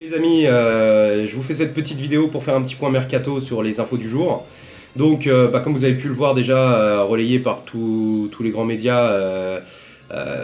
Les amis, je vous fais cette petite vidéo pour faire un petit point mercato sur les infos du jour. Donc, comme vous avez pu le voir déjà, relayé par tous les grands médias,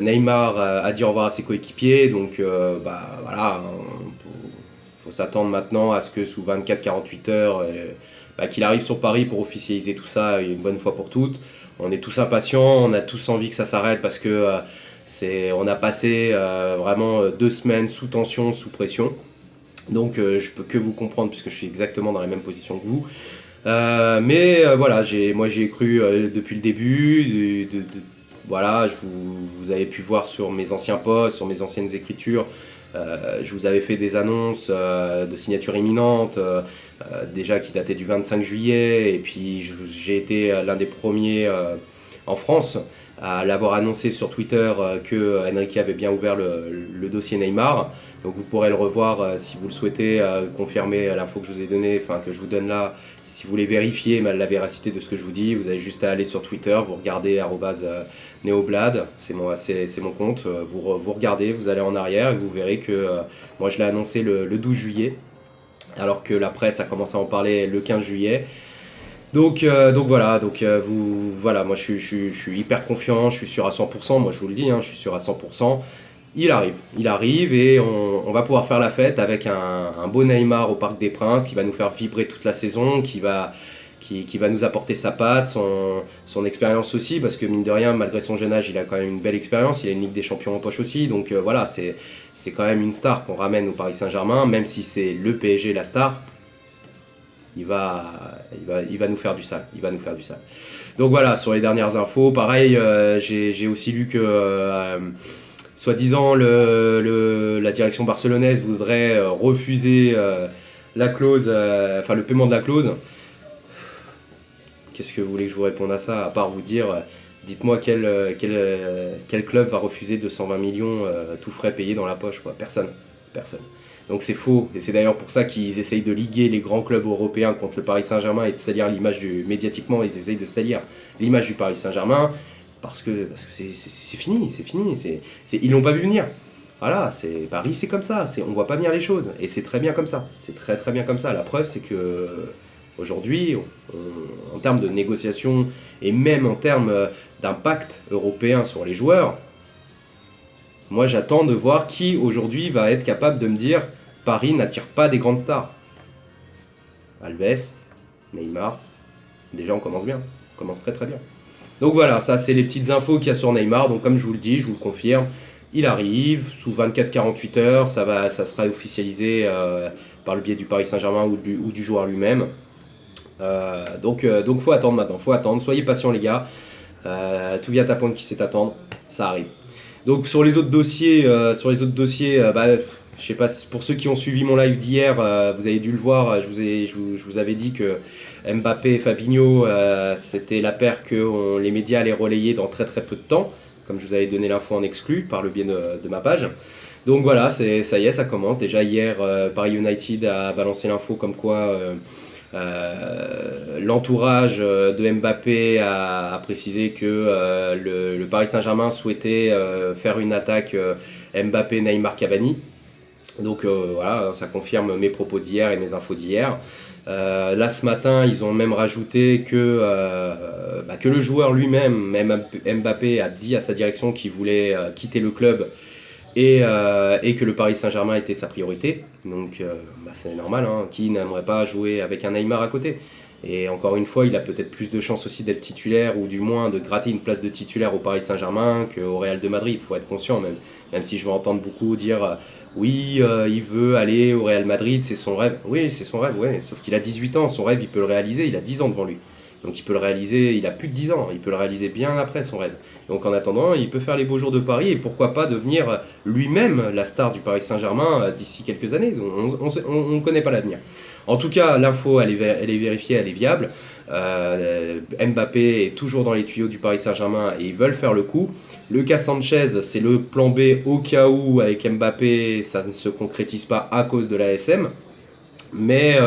Neymar a dit au revoir à ses coéquipiers. Donc, voilà, faut s'attendre maintenant à ce que sous 24-48 heures, qu'il arrive sur Paris pour officialiser tout ça une bonne fois pour toutes. On est tous impatients, on a tous envie que ça s'arrête parce que on a passé vraiment 2 semaines sous tension, sous pression. Donc je peux que vous comprendre puisque je suis exactement dans la même position que vous. Voilà, moi j'y ai cru depuis le début. Voilà, vous avez pu voir sur mes anciens posts, sur mes anciennes écritures. Je vous avais fait des annonces de signature imminente, déjà qui dataient du 25 juillet. Et puis j'ai été l'un des premiers en France à l'avoir annoncé sur Twitter que Enrique avait bien ouvert le dossier Neymar. Donc vous pourrez le revoir si vous le souhaitez, confirmer l'info que je vous ai donnée, enfin que je vous donne là. Si vous voulez vérifier la véracité de ce que je vous dis, vous avez juste à aller sur Twitter, vous regardez @neoblad, c'est mon compte, vous regardez, vous allez en arrière et vous verrez que moi je l'ai annoncé le 12 juillet, alors que la presse a commencé à en parler le 15 juillet. Donc voilà, moi je suis hyper confiant, je suis sûr à 100%, moi je vous le dis, je suis sûr à 100%. Il arrive et on va pouvoir faire la fête avec un beau Neymar au Parc des Princes qui va nous faire vibrer toute la saison, qui va nous apporter sa patte, son expérience aussi, parce que mine de rien, malgré son jeune âge, il a quand même une belle expérience, il a une Ligue des Champions en poche aussi, donc voilà, c'est quand même une star qu'on ramène au Paris Saint-Germain, même si c'est le PSG la star. Il va nous faire du sale. Il va nous faire du sale. Donc voilà, sur les dernières infos, pareil, j'ai aussi lu que, soi-disant, la direction barcelonaise voudrait refuser la clause, le paiement de la clause. Qu'est-ce que vous voulez que je vous réponde à ça, à part vous dire, dites-moi quel club va refuser 220 millions tout frais payés dans la poche, quoi. Personne. Donc c'est faux, et c'est d'ailleurs pour ça qu'ils essayent de liguer les grands clubs européens contre le Paris Saint-Germain et de salir médiatiquement, ils essayent de salir l'image du Paris Saint-Germain, parce que c'est fini, ils l'ont pas vu venir. Voilà, Paris c'est comme ça, on voit pas venir les choses, et c'est très bien comme ça, c'est très très bien comme ça. La preuve c'est que aujourd'hui, en termes de négociation, et même en termes d'impact européen sur les joueurs, moi, j'attends de voir qui, aujourd'hui, va être capable de me dire Paris n'attire pas des grandes stars. Alves, Neymar, déjà on commence bien. On commence très très bien. Donc voilà, ça c'est les petites infos qu'il y a sur Neymar. Donc comme je vous le dis, je vous le confirme, il arrive sous 24-48 heures. Ça sera officialisé par le biais du Paris Saint-Germain ou du joueur lui-même. Donc faut attendre maintenant, faut attendre. Soyez patients les gars. Tout vient à point qui sait attendre, ça arrive. Donc sur les autres dossiers, je sais pas, pour ceux qui ont suivi mon live d'hier, vous avez dû le voir, je vous avais dit que Mbappé et Fabinho, c'était la paire que les médias allaient relayer dans très très peu de temps, comme je vous avais donné l'info en exclu par le biais de ma page. Donc voilà, ça y est, ça commence. Déjà hier, Paris United a balancé l'info comme quoi l'entourage de Mbappé a précisé que le Paris Saint-Germain souhaitait faire une attaque Mbappé, Neymar, Cavani. Donc voilà, ça confirme mes propos d'hier et mes infos d'hier. Là ce matin, ils ont même rajouté que le joueur lui-même, même Mbappé, a dit à sa direction qu'il voulait quitter le club et que le Paris Saint-Germain était sa priorité. Donc c'est normal, qui n'aimerait pas jouer avec un Neymar à côté. Et encore une fois, il a peut-être plus de chances aussi d'être titulaire, ou du moins de gratter une place de titulaire au Paris Saint-Germain qu'au Real de Madrid. Il faut être conscient, même si je vais entendre beaucoup dire oui, il veut aller au Real Madrid, c'est son rêve. Oui, c'est son rêve, ouais. Sauf qu'il a 18 ans, son rêve, il peut le réaliser, il a 10 ans devant lui. Donc il peut le réaliser, il a plus de 10 ans, il peut le réaliser bien après son rêve. Donc en attendant, il peut faire les beaux jours de Paris et pourquoi pas devenir lui-même la star du Paris Saint-Germain d'ici quelques années. On ne connaît pas l'avenir. En tout cas, l'info, elle est vérifiée, elle est viable. Mbappé est toujours dans les tuyaux du Paris Saint-Germain et ils veulent faire le coup. Lucas Sanchez, c'est le plan B au cas où avec Mbappé, ça ne se concrétise pas à cause de l'ASM. Mais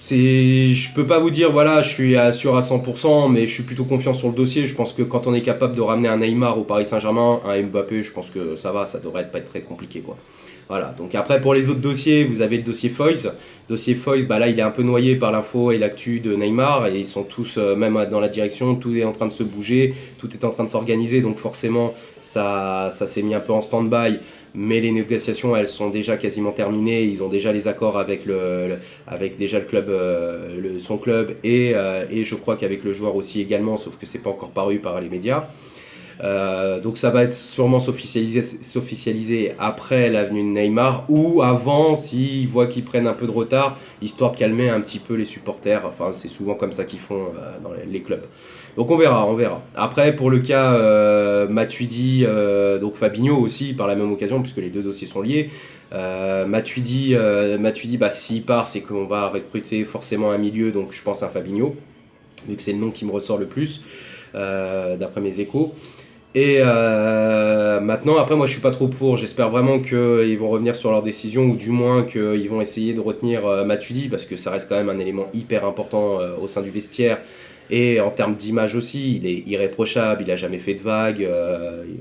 je peux pas vous dire voilà je suis sûr à 100%, mais je suis plutôt confiant sur le dossier. Je pense que quand on est capable de ramener un Neymar au Paris Saint-Germain, un Mbappé, je pense que ça devrait pas être très compliqué quoi. Voilà, donc après pour les autres dossiers, vous avez le dossier Foyz. Dossier Foyz, bah là il est un peu noyé par l'info et l'actu de Neymar et ils sont tous même dans la direction, tout est en train de se bouger, tout est en train de s'organiser, donc forcément ça s'est mis un peu en stand-by, mais les négociations elles sont déjà quasiment terminées, ils ont déjà les accords avec avec déjà le club, son club et je crois qu'avec le joueur aussi également, sauf que c'est pas encore paru par les médias. Donc ça va être sûrement s'officialiser après l'avenue de Neymar ou avant s'ils voient qu'ils prennent un peu de retard, histoire de calmer un petit peu les supporters. Enfin, c'est souvent comme ça qu'ils font dans les clubs. Donc on verra, on verra. Après, pour le cas Matuidi, donc Fabinho aussi, par la même occasion, puisque les deux dossiers sont liés. Matuidi, bah, s'il part, c'est qu'on va recruter forcément un milieu, donc je pense à Fabinho, vu que c'est le nom qui me ressort le plus, d'après mes échos. Et maintenant, après, moi je suis pas trop pour. J'espère vraiment qu'ils vont revenir sur leur décision ou du moins qu'ils vont essayer de retenir Matuidi parce que ça reste quand même un élément hyper important au sein du vestiaire. Et en termes d'image aussi, il est irréprochable, il a jamais fait de vagues,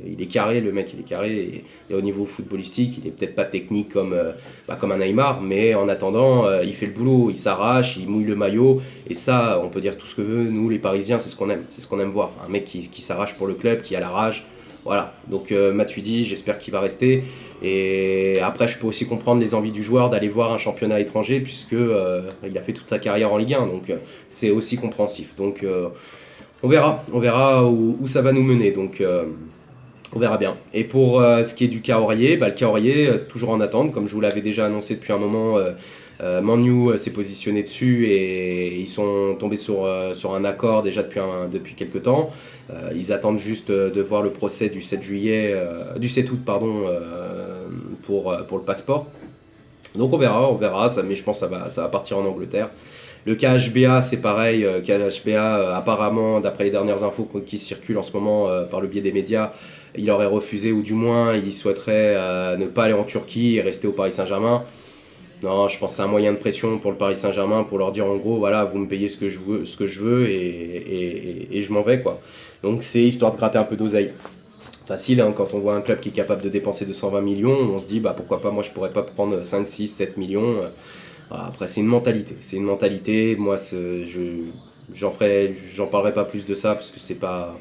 il est carré, le mec il est carré. Et au niveau footballistique, il est peut-être pas technique comme un Neymar, mais en attendant, il fait le boulot, il s'arrache, il mouille le maillot. Et ça, on peut dire tout ce que veut, nous les Parisiens, c'est ce qu'on aime voir. Un mec qui s'arrache pour le club, qui a la rage. Voilà, donc Matuidi, j'espère qu'il va rester. Et après, je peux aussi comprendre les envies du joueur d'aller voir un championnat étranger, puisque il a fait toute sa carrière en Ligue 1, donc c'est aussi compréhensif. Donc on verra où ça va nous mener. Donc on verra bien. Et pour ce qui est du cas Aurier, bah, le cas Aurier, c'est toujours en attente, comme je vous l'avais déjà annoncé depuis un moment. Man U s'est positionné dessus et ils sont tombés sur un accord déjà depuis quelques temps. Ils attendent juste de voir le procès du 7 juillet, du 7 août pardon, pour le passeport. Donc on verra ça, mais je pense que ça va partir en Angleterre. Le cas HBA, c'est pareil. Cas HBA, apparemment, d'après les dernières infos qui circulent en ce moment par le biais des médias, il aurait refusé, ou du moins, il souhaiterait ne pas aller en Turquie et rester au Paris Saint-Germain. Non, je pense que c'est un moyen de pression pour le Paris Saint-Germain pour leur dire en gros, voilà, vous me payez ce que je veux et je m'en vais, quoi. Donc c'est histoire de gratter un peu d'oseille. Facile, hein, quand on voit un club qui est capable de dépenser 220 millions, on se dit, bah pourquoi pas, moi je pourrais pas prendre 5, 6, 7 millions. Voilà, après, c'est une mentalité. C'est une mentalité. Moi, j'en parlerai pas plus de ça parce que c'est pas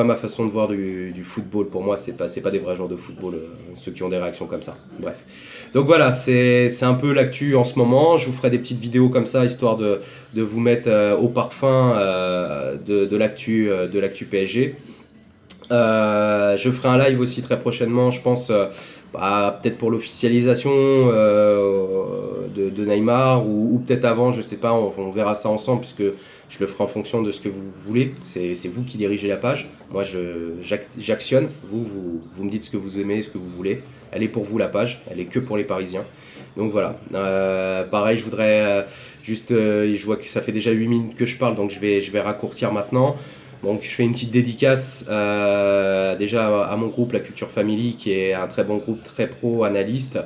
ma façon de voir du football. Pour moi, c'est pas des vrais joueurs de football, ceux qui ont des réactions comme ça. Bref. Donc voilà, c'est un peu l'actu en ce moment. Je vous ferai des petites vidéos comme ça, histoire de vous mettre au parfum de l'actu PSG. Je ferai un live aussi très prochainement, je pense, peut-être pour l'officialisation de Neymar ou peut-être avant, je sais pas, on verra ça ensemble puisque je le ferai en fonction de ce que vous voulez. C'est vous qui dirigez la page. Moi, j'actionne. Vous me dites ce que vous aimez, ce que vous voulez. Elle est pour vous la page, elle est que pour les Parisiens. Donc voilà. Pareil, je voudrais je vois que ça fait déjà 8 minutes que je parle, donc je vais raccourcir maintenant. Donc je fais une petite dédicace déjà à mon groupe, la Culture Family, qui est un très bon groupe, très pro-analyste.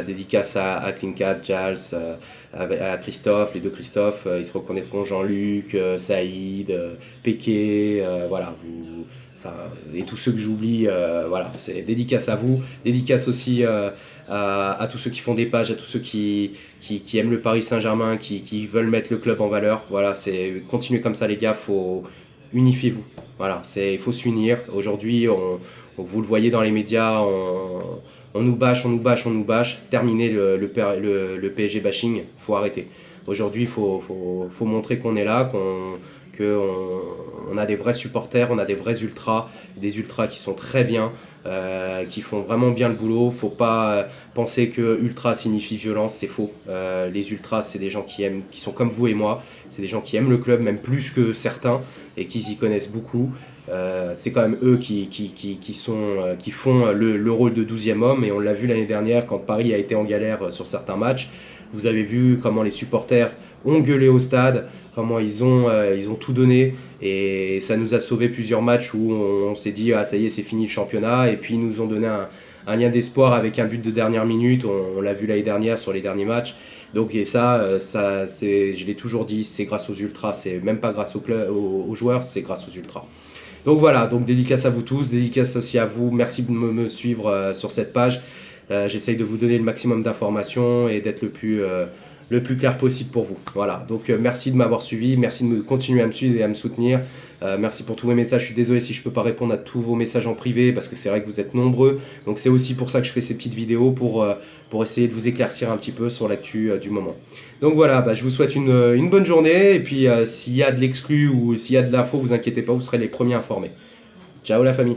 Dédicace à Cleancat, Jals, à Christophe, les deux Christophe, ils se reconnaîtront, Jean-Luc, Saïd, Péquet, voilà, enfin, et tous ceux que j'oublie, voilà, c'est dédicace à vous, dédicace aussi à tous ceux qui font des pages, à tous ceux qui aiment le Paris Saint-Germain, qui veulent mettre le club en valeur. Voilà, continuez comme ça les gars, unifiez-vous. Voilà, il faut s'unir. Aujourd'hui, vous le voyez dans les médias, on nous bâche, on nous bâche, on nous bâche. Terminez le PSG bashing, faut arrêter. Aujourd'hui, il faut montrer qu'on est là, qu'on a des vrais supporters, on a des vrais ultras, des ultras qui sont très bien, qui font vraiment bien le boulot. Faut pas penser que ultra signifie violence, c'est faux. Les ultras, c'est des gens qui sont comme vous et moi, c'est des gens qui aiment le club, même plus que certains, et qui y connaissent beaucoup. C'est quand même eux qui font le rôle de 12e homme, et on l'a vu l'année dernière quand Paris a été en galère sur certains matchs. Vous avez vu comment les supporters ont gueulé au stade, comment ils ont tout donné, et ça nous a sauvé plusieurs matchs où on s'est dit ah ça y est c'est fini le championnat, et puis ils nous ont donné un lien d'espoir avec un but de dernière minute, on l'a vu l'année dernière sur les derniers matchs. Donc et ça je l'ai toujours dit, c'est grâce aux ultras, c'est même pas grâce aux joueurs, c'est grâce aux ultras. Donc voilà, donc dédicace à vous tous, dédicace aussi à vous. Merci de me suivre sur cette page. J'essaye de vous donner le maximum d'informations et d'être le plus clair possible pour vous. Voilà, donc merci de m'avoir suivi, merci de continuer à me suivre et à me soutenir. Merci pour tous vos messages. Je suis désolé si je peux pas répondre à tous vos messages en privé parce que c'est vrai que vous êtes nombreux. Donc c'est aussi pour ça que je fais ces petites vidéos pour essayer de vous éclaircir un petit peu sur l'actu du moment. Donc voilà, je vous souhaite une bonne journée et puis s'il y a de l'exclu ou s'il y a de l'info, vous inquiétez pas, vous serez les premiers informés. Ciao la famille.